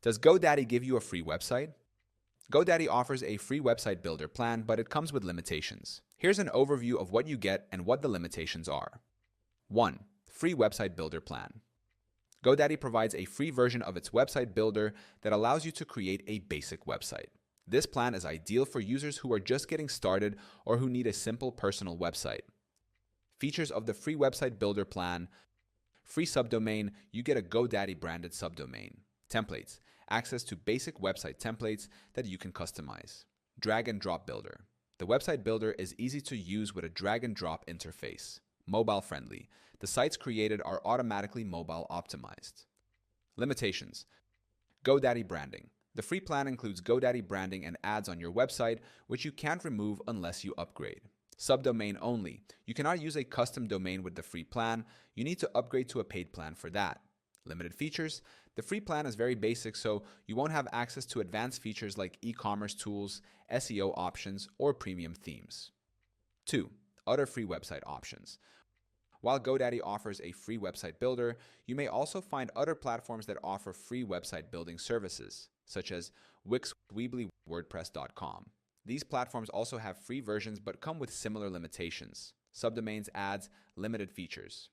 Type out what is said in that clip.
Does GoDaddy give you a free website? GoDaddy offers a free website builder plan, but it comes with limitations. Here's an overview of what you get and what the limitations are. 1. Free website builder plan. GoDaddy provides a free version of its website builder that allows you to create a basic website. This plan is ideal for users who are just getting started or who need a simple personal website. Features of the free website builder plan: free subdomain, you get a GoDaddy branded subdomain. Templates, access to basic website templates that you can customize. Drag and drop builder. The website builder is easy to use with a drag and drop interface. Mobile friendly. The sites created are automatically mobile optimized. Limitations: GoDaddy branding. The free plan includes GoDaddy branding and ads on your website, which you can't remove unless you upgrade. Subdomain only. You cannot use a custom domain with the free plan. You need to upgrade to a paid plan for that. Limited features. The free plan is very basic, so you won't have access to advanced features like e-commerce tools, SEO options, or premium themes. 2. Other free website options. While GoDaddy offers a free website builder, you may also find other platforms that offer free website building services, such as Wix, Weebly, WordPress.com. These platforms also have free versions but come with similar limitations: subdomains, ads, limited features.